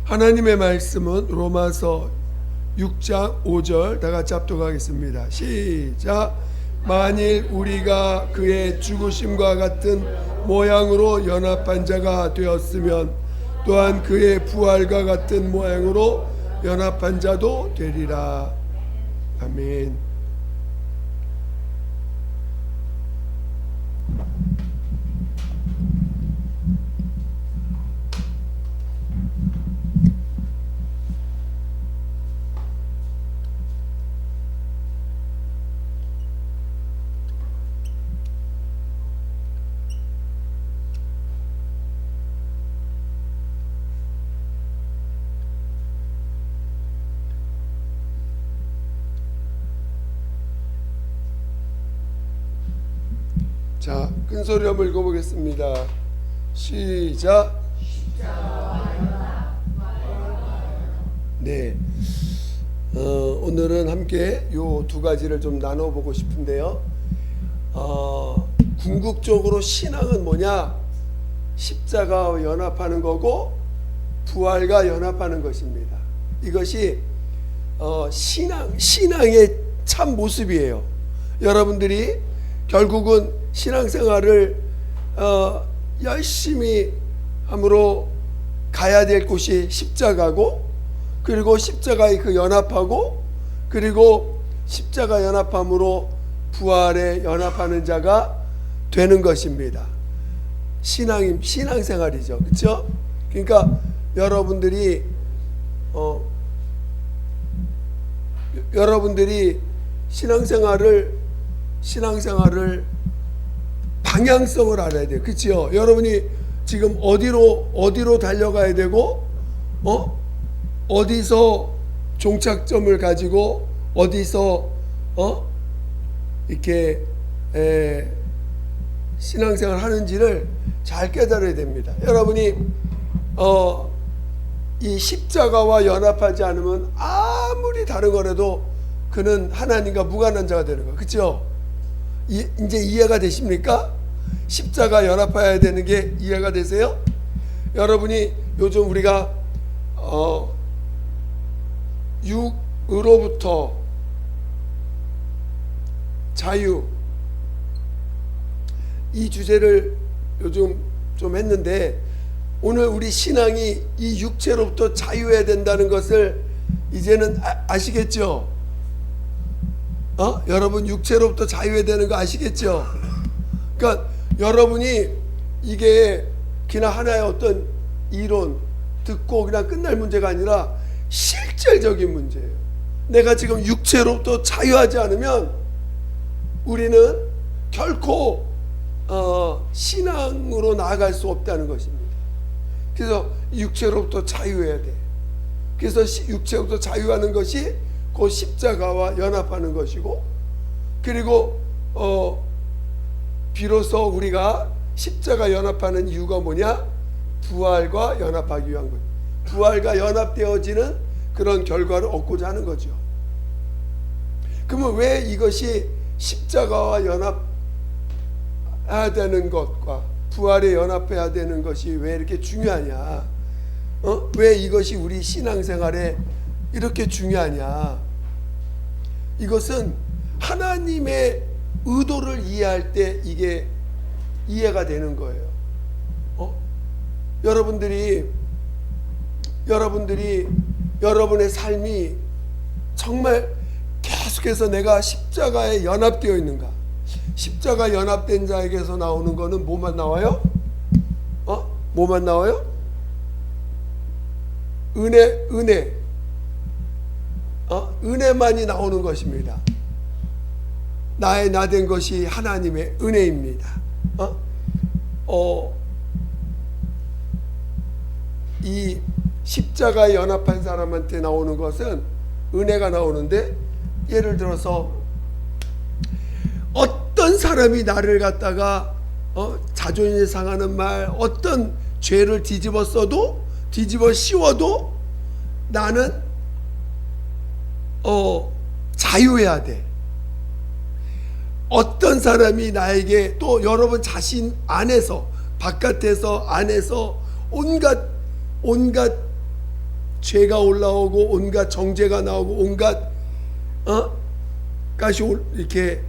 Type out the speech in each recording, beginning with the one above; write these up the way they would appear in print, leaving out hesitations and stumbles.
하나님의 말씀은 로마서 6장 5절 다 같이 합독하겠습니다. 시작. 만일 우리가 그의 죽으심과 같은 모양으로 연합한 자가 되었으면 또한 그의 부활과 같은 모양으로 연합한 자도 되리라. 아멘. 자, 큰 소리로 한번 읽어보겠습니다. 시작. 네, 오늘은 함께 요 두 가지를 좀 나눠보고 싶은데요. 궁극적으로 신앙은 뭐냐? 십자가와 연합하는 거고 부활과 연합하는 것입니다. 이것이 신앙의 참 모습이에요. 여러분들이 결국은 신앙생활을 열심히 함으로 가야 될 곳이 십자가고, 그리고 십자가의 그 연합하고, 그리고 십자가 연합함으로 부활에 연합하는 자가 되는 것입니다. 신앙생활이죠. 그렇죠? 그러니까 여러분들이 신앙생활을 방향성을 알아야 돼요. 그렇죠? 여러분이 지금 어디로 달려가야 되고, 어디서 종착점을 가지고 어디서 이렇게 신앙생활 하는지를 잘 깨달아야 됩니다. 여러분이 이 십자가와 연합하지 않으면 아무리 다른 거라도 그는 하나님과 무관한 자가 되는 거예요. 그렇죠? 이제 이해가 되십니까? 십자가 연합해야 되는 게 이해가 되세요? 여러분이 요즘 우리가 육으로부터 자유, 이 주제를 요즘 좀 했는데, 오늘 우리 신앙이 이 육체로부터 자유해야 된다는 것을 이제는 아시겠죠? 여러분 육체로부터 자유해야 되는 거 아시겠죠? 그러니까 여러분이 이게 그냥 하나의 어떤 이론 듣고 그냥 끝날 문제가 아니라 실질적인 문제예요. 내가 지금 육체로부터 자유하지 않으면 우리는 결코 신앙으로 나아갈 수 없다는 것입니다. 그래서 육체로부터 자유해야 돼. 그래서 육체로부터 자유하는 것이 그 십자가와 연합하는 것이고, 그리고 비로소 우리가 십자가 연합하는 이유가 뭐냐? 부활과 연합하기 위한 것. 부활과 연합되어지는 그런 결과를 얻고자 하는 거죠. 그러면 왜 이것이 십자가와 연합해야 되는 것과 부활에 연합해야 되는 것이 왜 이렇게 중요하냐? 왜 이것이 우리 신앙생활에 이렇게 중요하냐? 이것은 하나님의 의도를 이해할 때 이게 이해가 되는 거예요. 여러분들이 여러분의 삶이 정말 계속해서 내가 십자가에 연합되어 있는가? 십자가 연합된 자에게서 나오는 거는 뭐만 나와요? 뭐만 나와요? 은혜만이 나오는 것입니다. 나의 나 된 것이 하나님의 은혜입니다. 이 십자가에 연합한 사람한테 나오는 것은 은혜가 나오는데, 예를 들어서 어떤 사람이 나를 갖다가 자존심 상하는 말, 어떤 죄를 뒤집어 씌워도 나는 자유해야 돼. 어떤 사람이 나에게, 또 여러분 자신 안에서, 바깥에서, 안에서 온갖 죄가 올라오고 온갖 정죄가 나오고 온갖 가시 이렇게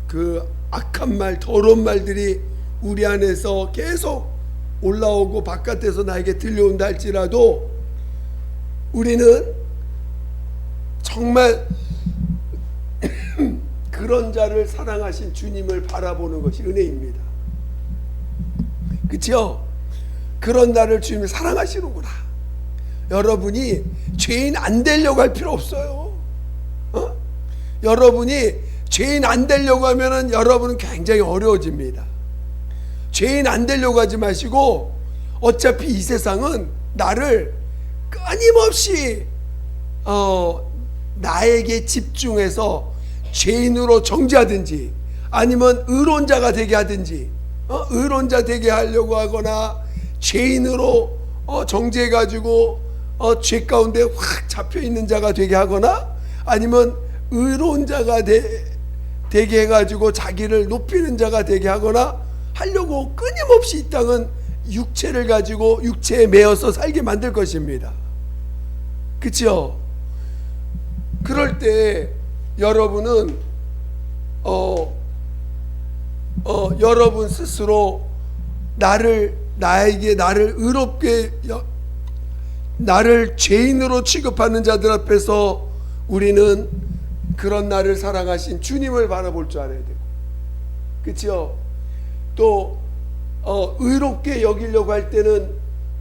그 악한 말, 더러운 말들이 우리 안에서 계속 올라오고 바깥에서 나에게 들려온다 할지라도 우리는 정말 그런 자를 사랑하신 주님을 바라보는 것이 은혜입니다. 그렇죠? 그런 나를 주님이 사랑하시는구나. 여러분이 죄인 안 되려고 할 필요 없어요. 여러분이 죄인 안 되려고 하면은 여러분은 굉장히 어려워집니다. 죄인 안 되려고 하지 마시고 어차피 이 세상은 나를 끊임없이 나에게 집중해서 죄인으로 정죄하든지 아니면 의론자가 되게 하든지 의론자 되게 하려고 하거나 죄인으로 정죄해가지고 죄 가운데 확 잡혀있는 자가 되게 하거나 아니면 의론자가 되게 해가지고 자기를 높이는 자가 되게 하거나 하려고 끊임없이 이 땅은 육체를 가지고 육체에 매여서 살게 만들 것입니다. 그렇죠? 그럴 때 여러분은 여러분 스스로 나에게 나를 의롭게 나를 죄인으로 취급하는 자들 앞에서 우리는 그런 나를 사랑하신 주님을 바라볼 줄 알아야 되고, 그렇죠? 또 의롭게 여기려고 할 때는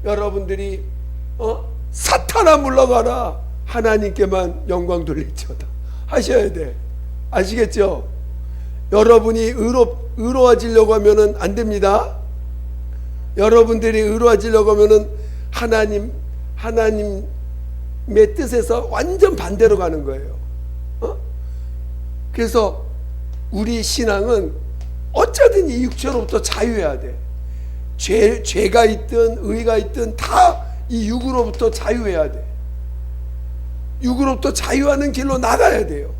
여러분들이 사탄아 물러가라, 하나님께만 영광 돌릴지어다 하셔야 돼. 아시겠죠? 여러분이 의로워지려고 하면은 안 됩니다. 여러분들이 의로워지려고 하면은 하나님의 뜻에서 완전 반대로 가는 거예요. 그래서 우리 신앙은 어쩌든 이 육체로부터 자유해야 돼. 죄가 있든 의가 있든 다 이 육으로부터 자유해야 돼. 육으로부터 자유하는 길로 나가야 돼요.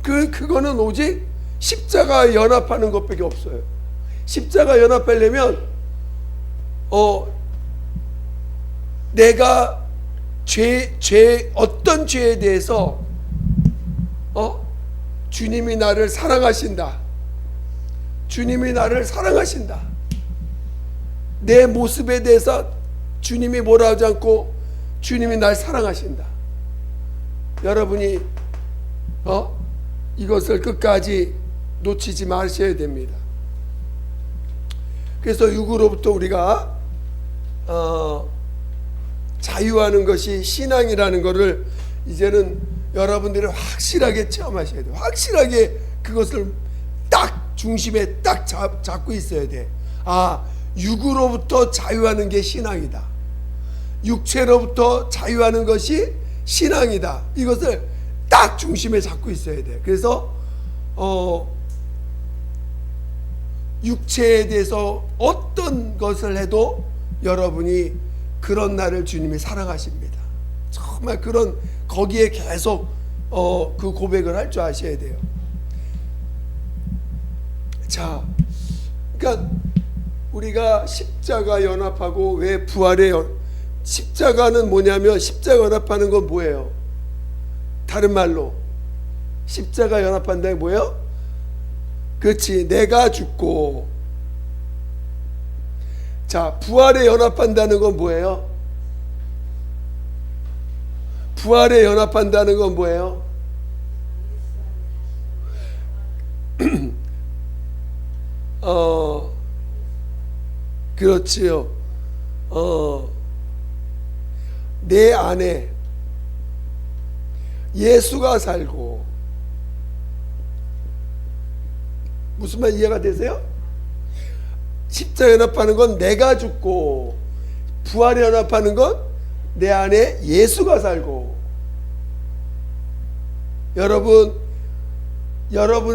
그거는 오직 십자가 연합하는 것밖에 없어요. 십자가 연합하려면 내가 어떤 죄에 대해서 주님이 나를 사랑하신다. 주님이 나를 사랑하신다. 내 모습에 대해서 주님이 뭐라 하지 않고 주님이 날 사랑하신다. 여러분이 이것을 끝까지 놓치지 마셔야 됩니다. 그래서 육으로부터 우리가 자유하는 것이 신앙이라는 것을 이제는 여러분들이 확실하게 체험하셔야 돼요. 확실하게 그것을 딱 중심에 딱 잡고 있어야 돼. 육으로부터 자유하는 게 신앙이다. 육체로부터 자유하는 것이 신앙이다. 이것을 딱 중심에 잡고 있어야 돼. 그래서 육체에 대해서 어떤 것을 해도 여러분이 그런 나를 주님이 사랑하십니다. 정말 거기에 계속 그 고백을 할 줄 아셔야 돼요. 자, 그러니까 우리가 십자가 연합하고 왜 십자가는 뭐냐면, 십자가 연합하는 건 뭐예요? 다른 말로 십자가 연합한다는 게 뭐예요? 그렇지, 내가 죽고. 자, 부활에 연합한다는 건 뭐예요? 부활에 연합한다는 건 뭐예요? 그렇지요. 내 안에 예수가 살고. 무슨 말 이해가 되세요? 십자가 연합하는 건 내가 죽고, 부활에 연합하는 건 내 안에 예수가 살고. 여러분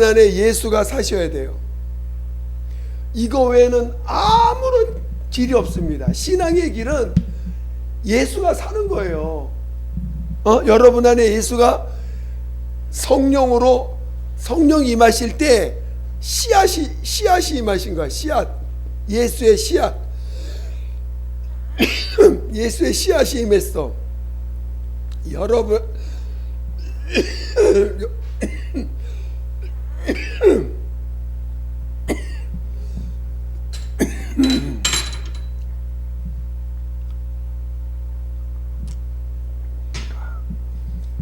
안에 예수가 사셔야 돼요. 이거 외에는 아무런 길이 없습니다. 신앙의 길은 예수가 사는 거예요. 여러분 안에 예수가 성령이 임하실 때 씨앗이 임하신 거야. 씨앗, 예수의 씨앗. 예수의 씨앗이 임했어. 여러분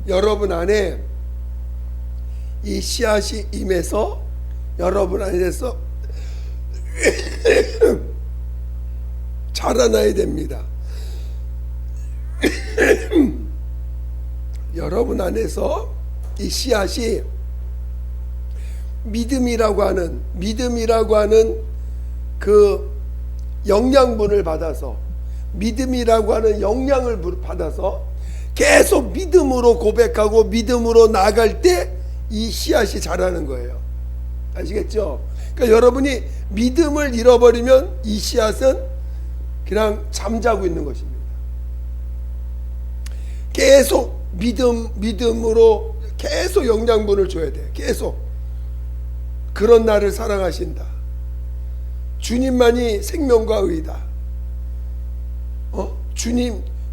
여러분 안에 이 씨앗이 임해서 여러분 안에서 자라나야 됩니다. 여러분 안에서 이 씨앗이 믿음이라고 하는 그 영양분을 받아서, 믿음이라고 하는 영양을 받아서 계속 믿음으로 고백하고 믿음으로 나아갈 때 이 씨앗이 자라는 거예요. 아시겠죠? 그러니까 여러분이 믿음을 잃어버리면 이 씨앗은 그냥 잠자고 있는 것입니다. 계속 믿음으로 계속 영양분을 줘야 돼. 계속. 그런 나를 사랑하신다. 주님만이 생명과 의다.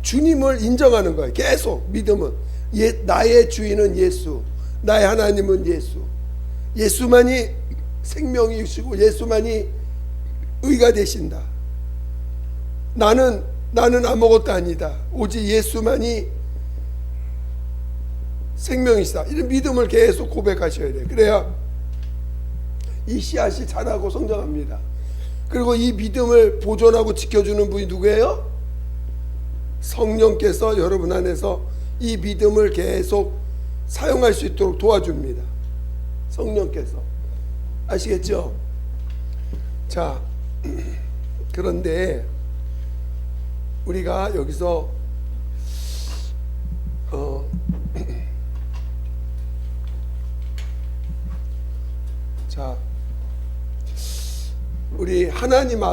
주님을 인정하는 거예요. 계속 믿음은. 나의 주인은 예수. 나의 하나님은 예수. 예수만이 생명이시고 예수만이 의가 되신다. 나는 아무것도 아니다. 오직 예수만이 생명이시다. 이런 믿음을 계속 고백하셔야 돼요. 그래야 이 씨앗이 자라고 성장합니다. 그리고 이 믿음을 보존하고 지켜주는 분이 누구예요? 성령께서 여러분 안에서 이 믿음을 계속 사용할 수 있도록 도와줍니다. 성령께서. 아시겠죠? 자, 그런데 우리가 여기서 자, 우리 하나님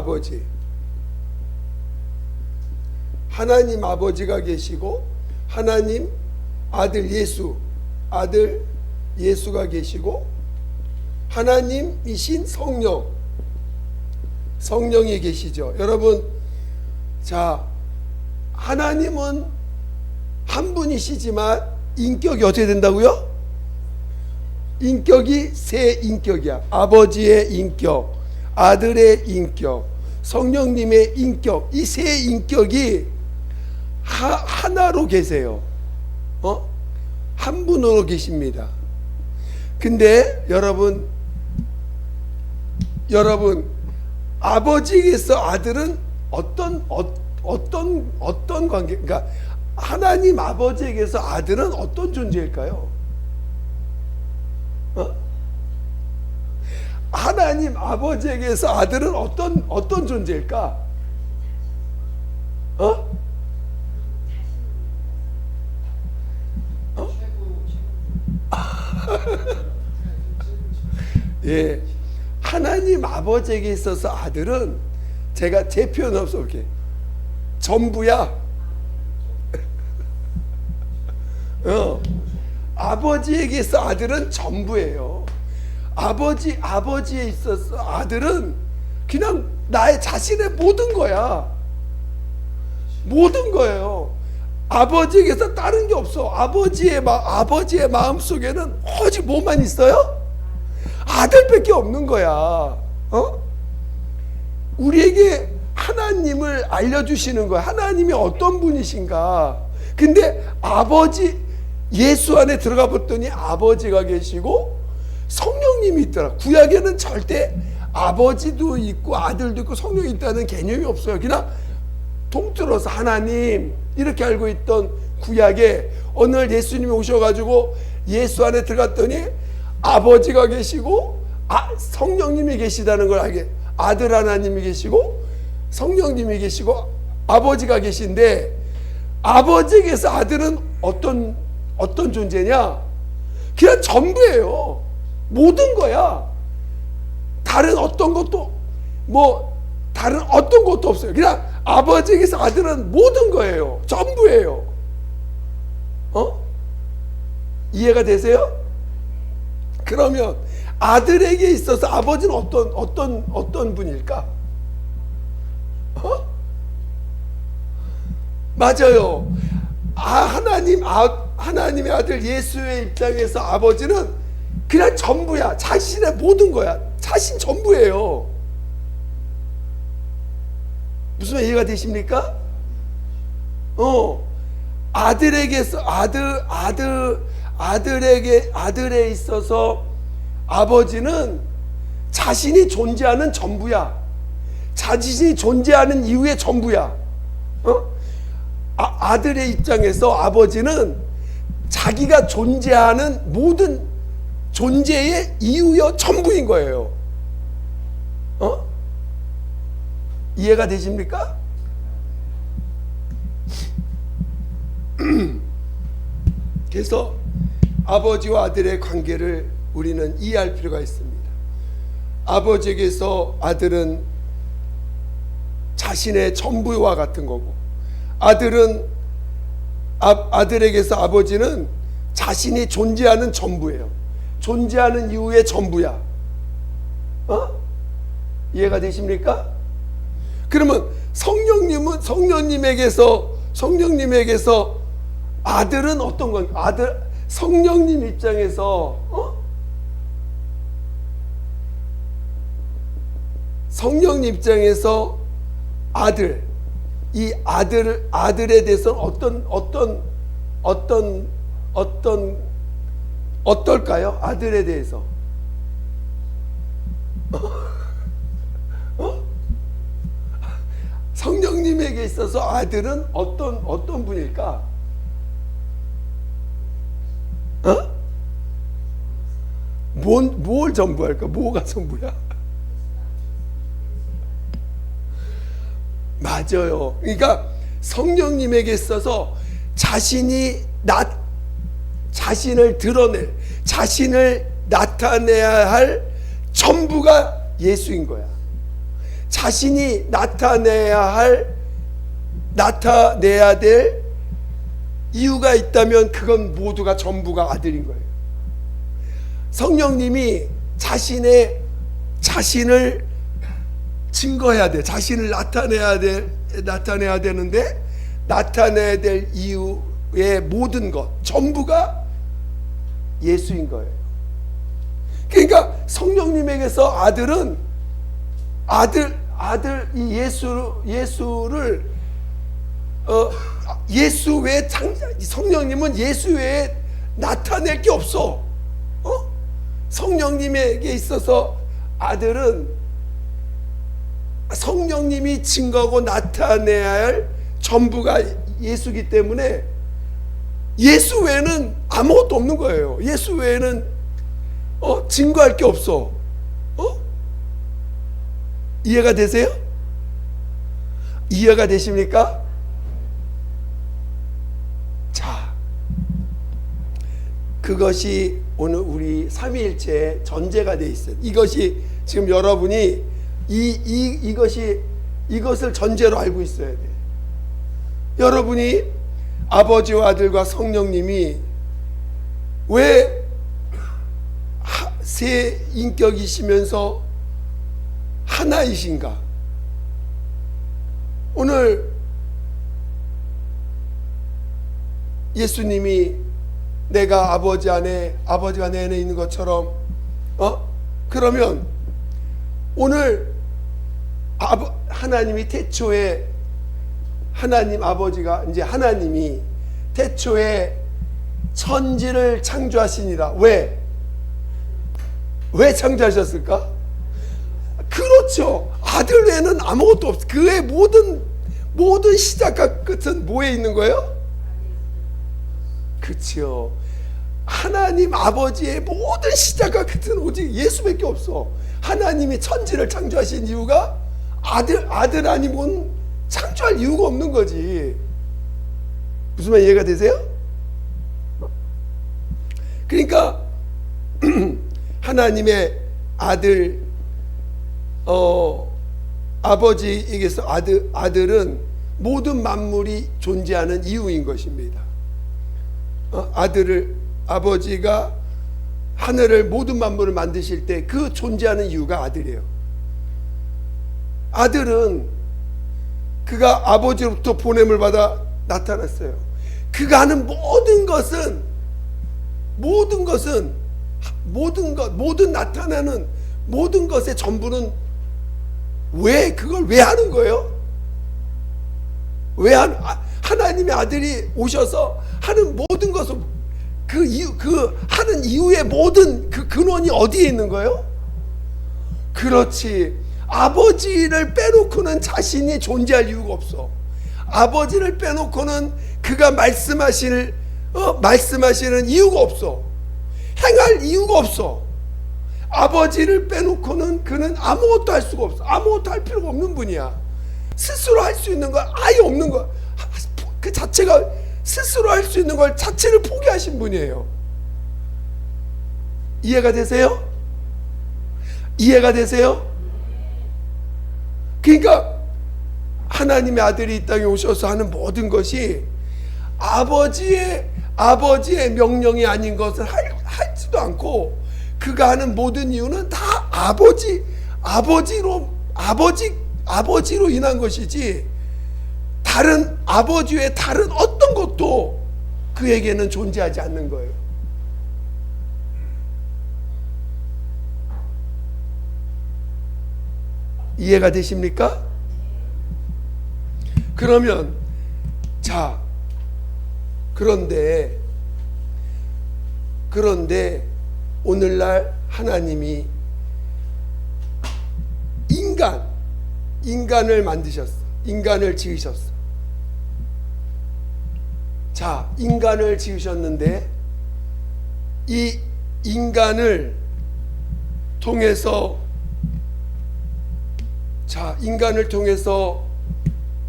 아버지가 계시고 하나님 아들 예수가 계시고 하나님이신 성령이 계시죠. 여러분, 자, 하나님은 한 분이시지만 인격이 어떻게 된다고요? 인격이 세 인격이야. 아버지의 인격, 아들의 인격, 성령님의 인격, 이 세 인격이 하나로 계세요. 한 분으로 계십니다. 근데 여러분 아버지에게서 아들은 어떤 관계? 그러니까 하나님 아버지에게서 아들은 어떤 존재일까요? 하나님 아버지에게서 아들은 어떤 존재일까? 예, 하나님 아버지에게 있어서 아들은 제가 제 표현 없어 이렇게 전부야. 아버지에게서 아들은 전부예요. 아버지에 있어서 아들은 그냥 나의 자신의 모든 거야. 모든 거예요. 아버지에게서 다른 게 없어. 아버지의 마음 속에는 오직 뭐만 있어요? 아들밖에 없는 거야. 우리에게 하나님을 알려주시는 거야. 하나님이 어떤 분이신가. 근데 예수 안에 들어가 봤더니 아버지가 계시고 성령님이 있더라. 구약에는 절대 아버지도 있고 아들도 있고 성령이 있다는 개념이 없어요. 그냥 통틀어서 하나님 이렇게 알고 있던 구약에 오늘 예수님이 오셔가지고 예수 안에 들어갔더니 아버지가 계시고 성령님이 계시다는 걸 알게, 아들 하나님이 계시고 성령님이 계시고 아버지가 계신데, 아버지에게서 아들은 어떤 존재냐? 그냥 전부예요. 모든 거야. 다른 어떤 것도 없어요. 그냥 아버지에게서 아들은 모든 거예요. 전부예요. 이해가 되세요? 그러면 아들에게 있어서 아버지는 어떤 분일까? 맞아요. 하나님의 아들 예수의 입장에서 아버지는 그냥 전부야. 자신의 모든 거야. 자신 전부예요. 무슨 말 이해가 되십니까? 아들에 있어서 아버지는 자신이 존재하는 전부야. 자신이 존재하는 이유의 전부야. 아들의 입장에서 아버지는 자기가 존재하는 모든 존재의 이유여 전부인 거예요. 이해가 되십니까? 그래서 아버지와 아들의 관계를 우리는 이해할 필요가 있습니다. 아버지에게서 아들은 자신의 전부와 같은 거고, 아들에게서 아버지는 자신이 존재하는 전부예요. 존재하는 이유의 전부야. 이해가 되십니까? 그러면 성령님에게서 아들은 어떤 건? 성령님 입장에서 성령님 입장에서 이 아들에 대해서는 어떨까요? 아들에 대해서 성령님에게 있어서 아들은 어떤 분일까? 뭘 전부할까? 뭐가 전부야? 맞아요. 그러니까 성령님에게 있어서 자신을 드러낼, 자신을 나타내야 할 전부가 예수인 거야. 자신이 나타내야 될 이유가 있다면 그건 모두가 전부가 아들인 거예요. 성령님이 자신을 증거해야 돼. 자신을 나타내야 되는데 나타내야 될 이유의 모든 것 전부가 예수인 거예요. 그러니까 성령님에게서 아들은 이 예수를 예수 외에 성령님은 예수 외에 나타낼 게 없어. 성령님에게 있어서 아들은 성령님이 증거하고 나타내야 할 전부가 예수기 때문에 예수 외에는 아무것도 없는 거예요. 예수 외에는 증거할 게 없어. 이해가 되세요? 이해가 되십니까? 자, 그것이 오늘 우리 삼위일체의 전제가 돼 있어요. 이것이 지금 여러분이 이것을 전제로 알고 있어야 돼. 여러분이 아버지와 아들과 성령님이 왜 세 인격이시면서 하나이신가? 오늘 예수님이 내가 아버지가 내 안에 있는 것처럼 그러면 오늘 하나님이 태초에 하나님 아버지가 이제 하나님이 태초에 천지를 창조하시니라. 왜 창조하셨을까? 그렇죠. 아들 외에는 아무것도 없어. 그의 모든 시작과 끝은 뭐에 있는 거예요? 그렇죠. 하나님 아버지의 모든 시작과 끝은 오직 예수밖에 없어. 하나님이 천지를 창조하신 이유가 아들 아니면 창조할 이유가 없는 거지. 무슨 말 이해가 되세요? 그러니까 하나님의 아들 아버지에게서 아들은 모든 만물이 존재하는 이유인 것입니다. 아버지가 하늘을 모든 만물을 만드실 때 그 존재하는 이유가 아들이에요. 아들은 그가 아버지로부터 보냄을 받아 나타났어요. 그가 하는 모든 나타나는 모든 것의 전부는 그걸 왜 하는 거예요? 하나님의 아들이 오셔서 하는 모든 것을 그 하는 이유의 모든 그 근원이 어디에 있는 거예요? 그렇지. 아버지를 빼놓고는 자신이 존재할 이유가 없어. 아버지를 빼놓고는 그가 말씀하시는 이유가 없어. 행할 이유가 없어. 아버지를 빼놓고는 그는 아무것도 할 수가 없어. 아무것도 할 필요가 없는 분이야. 스스로 할 수 있는 걸 아예 없는 거야. 그 자체가 스스로 할 수 있는 걸 자체를 포기하신 분이에요. 이해가 되세요? 이해가 되세요? 그러니까 하나님의 아들이 이 땅에 오셔서 하는 모든 것이 아버지의 명령이 아닌 것을 하지도 않고, 그가 하는 모든 이유는 다 아버지로 인한 것이지, 다른 아버지 외에 다른 어떤 것도 그에게는 존재하지 않는 거예요. 이해가 되십니까? 그러면 그런데 오늘날 하나님이 인간을 만드셨어. 인간을 지으셨어. 인간을 지으셨는데 이 인간을 통해서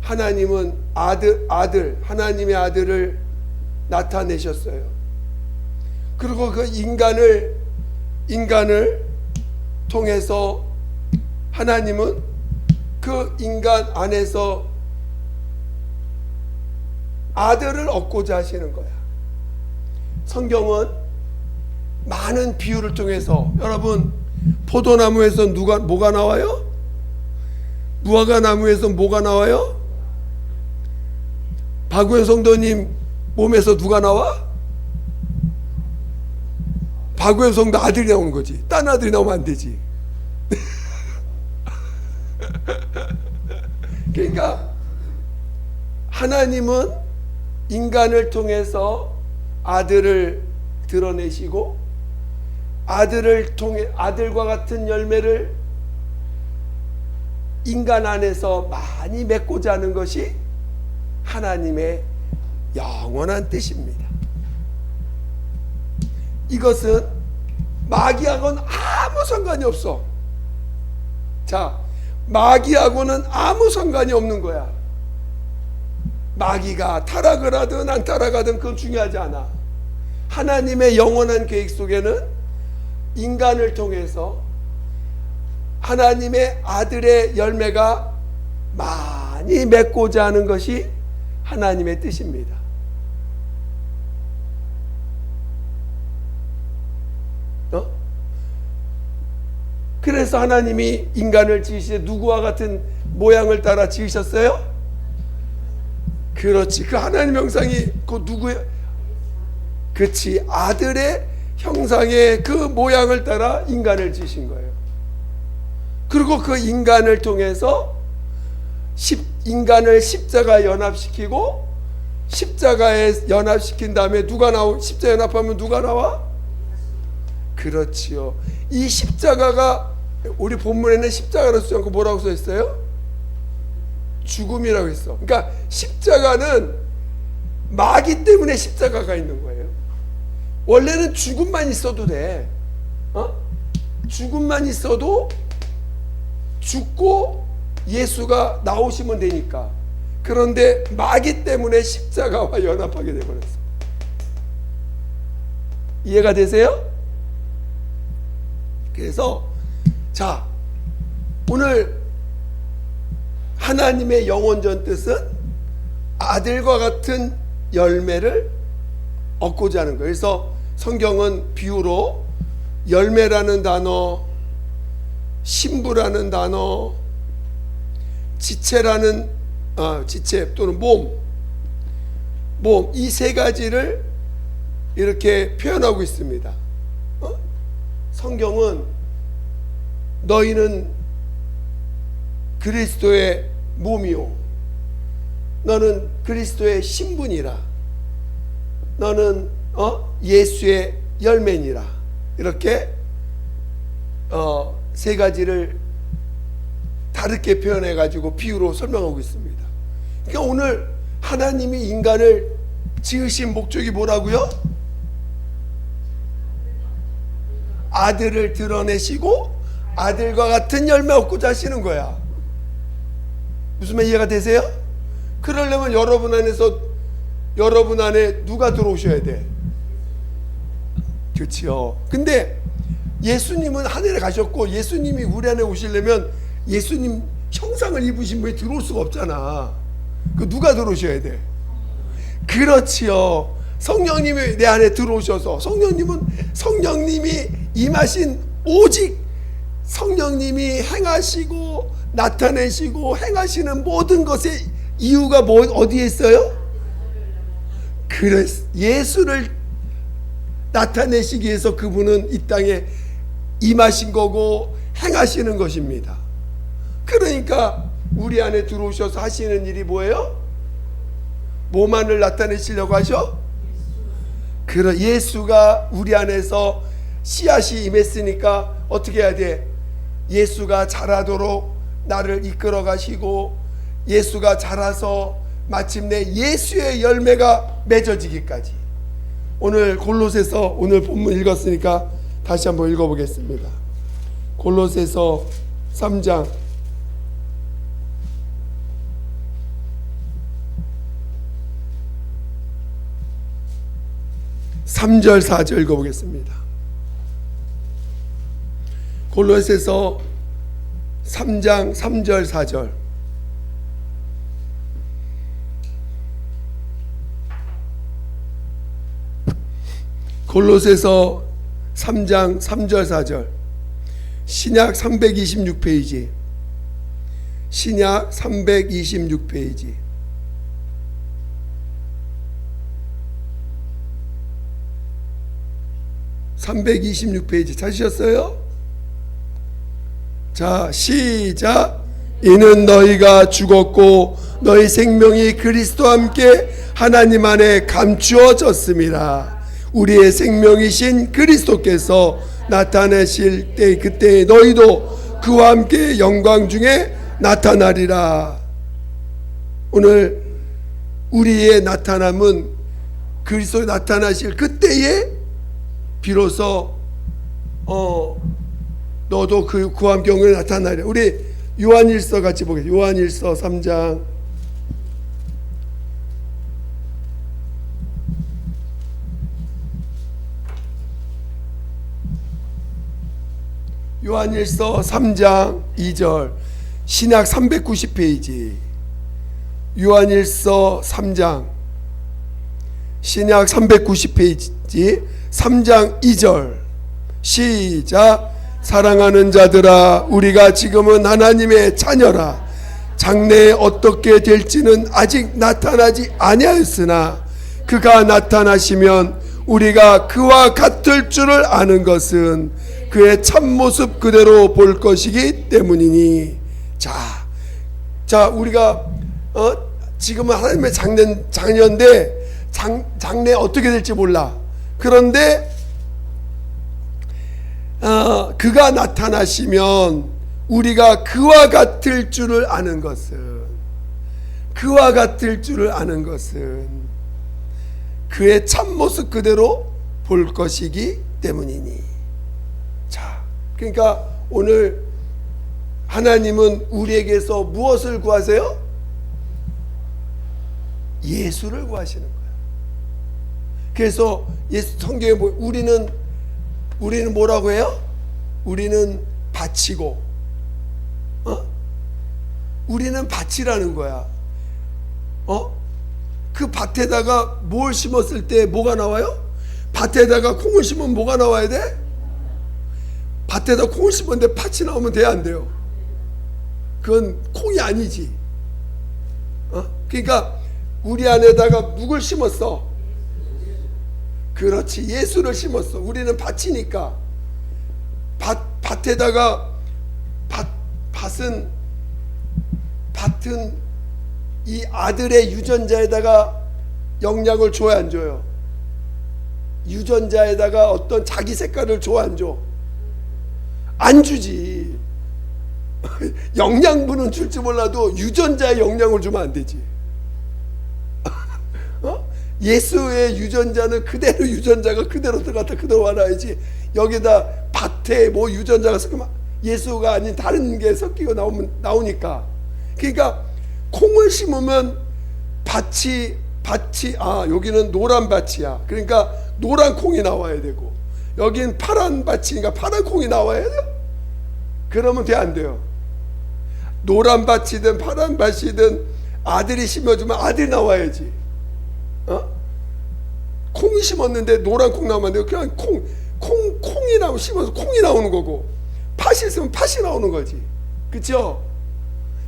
하나님은 하나님의 아들을 나타내셨어요. 그리고 그 인간을 통해서 하나님은 그 인간 안에서 아들을 얻고자 하시는 거야. 성경은 많은 비유를 통해서, 여러분, 포도나무에서 뭐가 나와요? 무화과 나무에서 뭐가 나와요? 박우현 성도님 몸에서 누가 나와? 박우현 성도 아들이 나오는 거지. 딴 아들이 나오면 안 되지. 그러니까 하나님은 인간을 통해서 아들을 드러내시고, 아들을 통해 아들과 같은 열매를 인간 안에서 많이 맺고자 하는 것이 하나님의 영원한 뜻입니다. 이것은 마귀하고는 아무 상관이 없어. 마귀하고는 아무 상관이 없는 거야. 마귀가 타락을 하든 안 타락하든 그건 중요하지 않아. 하나님의 영원한 계획 속에는 인간을 통해서 하나님의 아들의 열매가 많이 맺고자 하는 것이 하나님의 뜻입니다. 그래서 하나님이 인간을 지으시되 누구와 같은 모양을 따라 지으셨어요? 그렇지. 그 하나님 형상이 그 누구예요? 그렇지. 아들의 형상의 그 모양을 따라 인간을 지으신 거예요. 그리고 그 인간을 통해서 인간을 십자가에 연합시키고, 십자가에 연합시킨 다음에 십자가 연합하면 누가 나와? 그렇지요. 이 십자가가 우리 본문에는 십자가로 쓰지 않고 뭐라고 써 있어요? 죽음이라고 했어. 그러니까 십자가는 마귀 때문에 십자가가 있는 거예요. 원래는 죽음만 있어도 돼. 죽음만 있어도 죽고 예수가 나오시면 되니까. 그런데 마귀 때문에 십자가와 연합하게 되어버렸어. 이해가 되세요? 그래서 오늘 하나님의 영원전 뜻은 아들과 같은 열매를 얻고자 하는 거예요. 그래서 성경은 비유로 열매라는 단어, 신부라는 단어, 지체 또는 몸, 모험, 이 세 가지를 이렇게 표현하고 있습니다. 성경은 너희는 그리스도의 몸이요, 너는 그리스도의 신분이라, 너는 예수의 열매니라, 이렇게 세 가지를 다르게 표현해 가지고 비유로 설명하고 있습니다. 그러니까 오늘 하나님이 인간을 지으신 목적이 뭐라고요? 아들을 드러내시고 아들과 같은 열매 얻고자 하시는 거야. 무슨 말 이해가 되세요? 그러려면 여러분 안에 누가 들어오셔야 돼? 그렇지요. 근데 예수님은 하늘에 가셨고, 예수님이 우리 안에 오시려면 예수님 형상을 입으신 분이 들어올 수가 없잖아. 그 누가 들어오셔야 돼? 그렇지요. 성령님이 내 안에 들어오셔서, 성령님이 임하신, 오직 성령님이 행하시고 나타내시고 행하시는 모든 것의 이유가 어디에 있어요? 예수를 나타내시기 위해서 그분은 이 땅에 임하신 거고 행하시는 것입니다. 그러니까 우리 안에 들어오셔서 하시는 일이 뭐예요? 뭐만을 나타내시려고 하셔? 예수가 우리 안에서 씨앗이 임했으니까 어떻게 해야 돼? 예수가 자라도록 나를 이끌어 가시고, 예수가 자라서 마침내 예수의 열매가 맺어지기까지. 오늘 골로새서, 오늘 본문 읽었으니까 다시 한번 읽어보겠습니다. 골로새서 3장 3절 4절 읽어보겠습니다. 골로새서 3장 3절 4절. 골로새서 3장 3절 4절. 신약 326페이지. 신약 326페이지. (326페이지) 찾으셨어요? 자, 시작. 이는 너희가 죽었고 너희 생명이 그리스도와 함께 하나님 안에 감추어졌음이라. 우리의 생명이신 그리스도께서 나타내실 때 그때 너희도 그와 함께 영광 중에 나타나리라. 오늘 우리의 나타남은 그리스도에 나타나실 그때에 비로소 너도 그와 함께 영광에 나타나리라. 우리 요한일서 같이 보겠습니다. 요한일서 3장 요한일서 3장 2절. 신약 390페이지. 요한일서 3장 신약 390페이지 3장 2절. 시작. 사랑하는 자들아, 우리가 지금은 하나님의 자녀라. 장래에 어떻게 될지는 아직 나타나지 아니하였으나 그가 나타나시면 우리가 그와 같을 줄을 아는 것은 그의 참모습 그대로 볼 것이기 때문이니. 자, 우리가 지금은 하나님의 자녀인데 장래에 어떻게 될지 몰라. 그런데 그가 나타나시면 우리가 그와 같을 줄을 아는 것은, 그와 같을 줄을 아는 것은 그의 참모습 그대로 볼 것이기 때문이니. 자, 그러니까 오늘 하나님은 우리에게서 무엇을 구하세요? 예수를 구하시는 거예요. 그래서 성경에 우리는 뭐라고 해요? 우리는 밭이고, 우리는 밭이라는 거야. 그 밭에다가 뭘 심었을 때 뭐가 나와요? 밭에다가 콩을 심으면 뭐가 나와야 돼? 밭에다 콩을 심었는데 팥이 나오면 돼야 안 돼요? 그건 콩이 아니지. 그러니까 우리 안에다가 누굴 심었어? 그렇지, 예수를 심었어. 우리는 밭이니까. 밭에다가 밭은 이 아들의 유전자에다가 영향을 줘야 안 줘요? 유전자에다가 어떤 자기 색깔을 줘 안 줘? 안 주지. 영양분은 줄지 몰라도 유전자에 영향을 주면 안 되지. 예수의 유전자는 그대로, 유전자가 그대로 들어갔다 그대로 와놔야지. 여기다 밭에 뭐 유전자가 섞이면 예수가 아닌 다른 게 섞이고 나오니까. 그러니까 콩을 심으면 밭이 여기는 노란 밭이야. 그러니까 노란 콩이 나와야 되고, 여긴 파란 밭이니까 파란 콩이 나와야 돼요. 그러면 돼, 안 돼요? 노란 밭이든 파란 밭이든 아들이 심어주면 아들이 나와야지. 콩이 심었는데 노란 콩 나오면 안 돼요. 그냥 콩이 나오면 심어서 콩이 나오는 거고, 팥이 있으면 팥이 나오는 거지. 그쵸?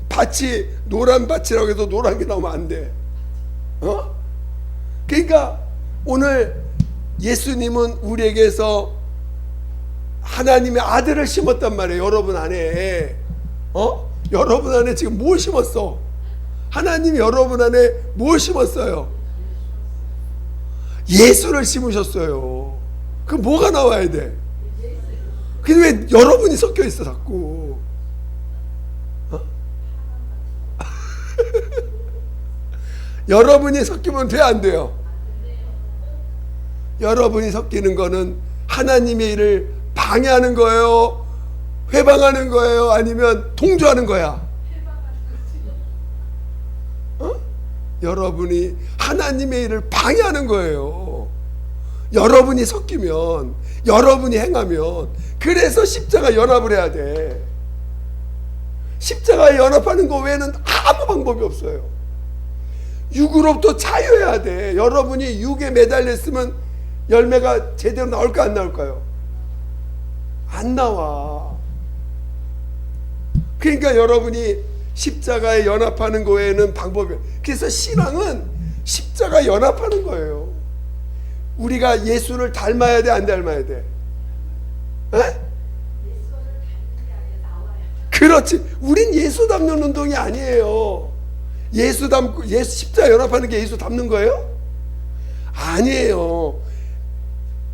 밭이 노란 밭이라고 해서 노란 게 나오면 안 돼. 그러니까 오늘 예수님은 우리에게서 하나님의 아들을 심었단 말이에요. 여러분 안에. 여러분 안에 지금 뭘 심었어? 하나님이 여러분 안에 뭘 심었어요? 예수를 심으셨어요. 그럼 뭐가 나와야 돼? 근데 왜 여러분이 섞여 있어 자꾸? 여러분이 섞이면 돼, 안 돼요? 여러분이 섞이는 거는 하나님의 일을 방해하는 거예요? 회방하는 거예요? 아니면 동조하는 거야? 여러분이 하나님의 일을 방해하는 거예요. 여러분이 섞이면, 여러분이 행하면. 그래서 십자가 연합을 해야 돼. 십자가에 연합하는 거 외에는 아무 방법이 없어요. 육으로부터 자유해야 돼. 여러분이 육에 매달려 있으면 열매가 제대로 나올까 안 나올까요? 안 나와. 그러니까 여러분이 십자가에 연합하는 거 외에는 방법이. 그래서 신앙은 십자가에 연합하는 거예요. 우리가 예수를 닮아야 돼, 안 닮아야 돼? 그렇지. 우린 예수 닮는 운동이 아니에요. 예수 십자가 연합하는 게 예수 닮는 거예요? 아니에요.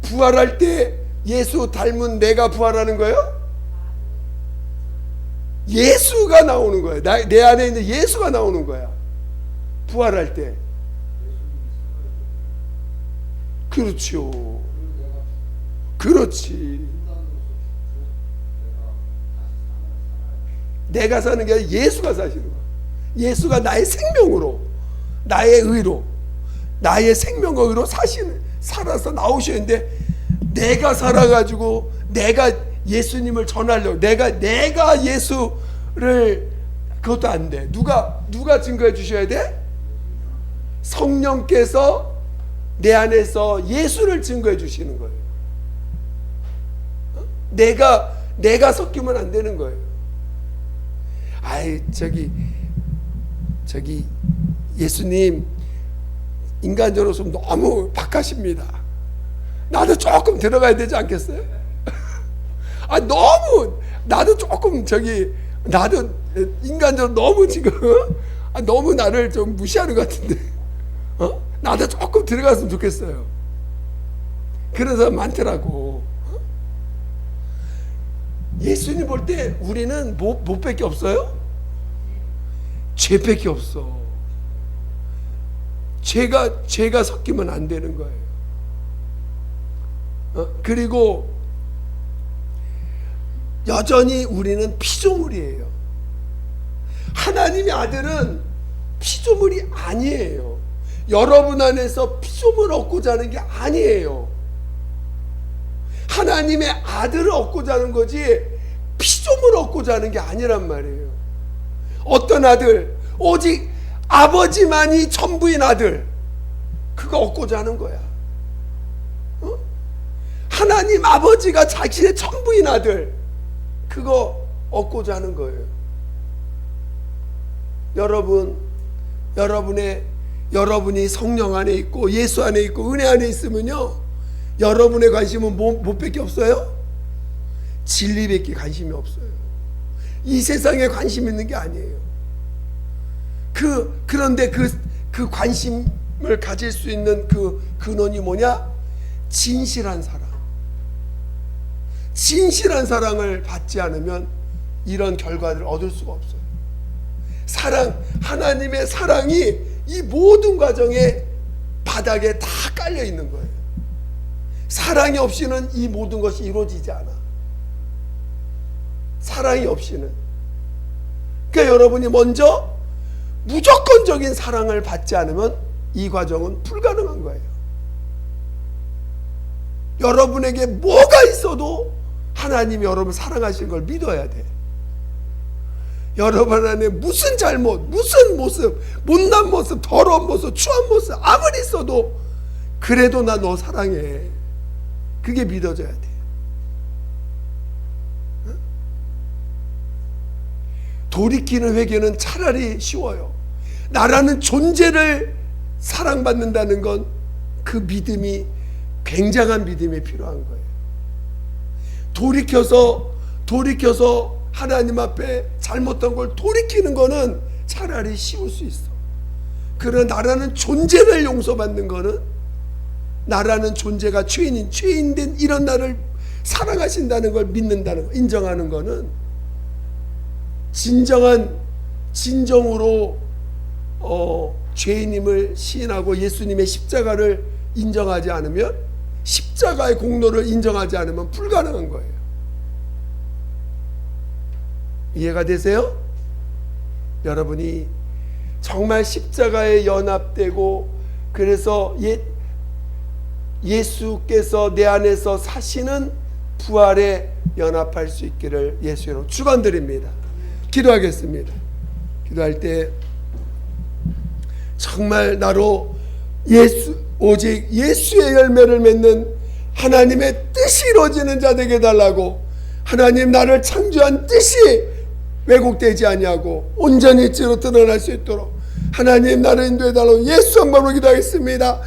부활할 때 예수 닮은 내가 부활하는 거예요? 예수가 나오는 거예요. 내 안에 있는 예수가 나오는 거야. 부활할 때. 그렇죠. 그렇지. 내가 사는 게 아니라 예수가 사시는 거야. 예수가 나의 생명으로, 나의 의로, 나의 생명과 의로 살아서 나오셨는데, 내가 살아가지고 내가 예수님을 전하려고, 내가 예수를, 그것도 안 돼. 누가 증거해 주셔야 돼? 성령께서 내 안에서 예수를 증거해 주시는 거예요. 내가 섞이면 안 되는 거예요. 아이, 저기 예수님 인간적으로서 너무 박하십니다. 나도 조금 들어가야 되지 않겠어요? 너무 나도 조금 나도 인간적으로 너무 지금 너무 나를 좀 무시하는 것 같은데, 나도 조금 들어갔으면 좋겠어요. 그런 사람 많더라고. 예수님 볼 때 우리는 못 밖에 없어요? 죄밖에 없어. 죄가 섞이면 안 되는 거예요. 그리고 여전히 우리는 피조물이에요. 하나님의 아들은 피조물이 아니에요. 여러분 안에서 피조물을 얻고자 하는 게 아니에요. 하나님의 아들을 얻고자 하는 거지 피조물을 얻고자 하는 게 아니란 말이에요. 어떤 아들? 오직 아버지만이 전부인 아들, 그거 얻고자 하는 거야. 하나님 아버지가 자신의 전부인 아들, 그거 얻고자 하는 거예요. 여러분의 여러분이 성령 안에 있고 예수 안에 있고 은혜 안에 있으면요, 여러분의 관심은 뭐밖에 없어요? 진리밖에 관심이 없어요. 이 세상에 관심 있는 게 아니에요. 그런데 그 관심을 가질 수 있는 그 근원이 뭐냐? 진실한 사랑. 진실한 사랑을 받지 않으면 이런 결과를 얻을 수가 없어요. 사랑, 하나님의 사랑이 이 모든 과정에 바닥에 다 깔려 있는 거예요. 사랑이 없이는 이 모든 것이 이루어지지 않아. 사랑이 없이는. 그러니까 여러분이 먼저 무조건적인 사랑을 받지 않으면 이 과정은 불가능한 거예요. 여러분에게 뭐가 있어도 하나님이 여러분을 사랑하시는 걸 믿어야 돼. 여러분 안에 무슨 잘못, 무슨 모습, 못난 모습, 더러운 모습, 추한 모습 아무리 있어도 그래도 나 너 사랑해. 그게 믿어져야 돼. 돌이키는 회개는 차라리 쉬워요. 나라는 존재를 사랑받는다는 건 그 믿음이, 굉장한 믿음이 필요한 거예요. 돌이켜서 하나님 앞에 잘못한 걸 돌이키는 거는 차라리 쉬울 수 있어. 그러나 나라는 존재를 용서받는 거는, 나라는 존재가 죄인된 이런 나를 사랑하신다는 걸 믿는다는 거, 인정하는 거는 진정으로 죄인임을 시인하고 예수님의 십자가를 인정하지 않으면, 십자가의 공로를 인정하지 않으면 불가능한 거예요. 이해가 되세요? 여러분이 정말 십자가에 연합되고, 그래서 예수께서 내 안에서 사시는 부활에 연합할 수 있기를 예수 이름으로 축원드립니다. 기도하겠습니다. 기도할 때 정말 나로 오직 예수의 열매를 맺는 하나님의 뜻이 이루어지는 자 되게 해달라고, 하나님 나를 창조한 뜻이 왜곡되지 아니하고 온전히 이치로 드러날 수 있도록 하나님 나를 인도해 달라고 예수 한 번으로 기도하겠습니다.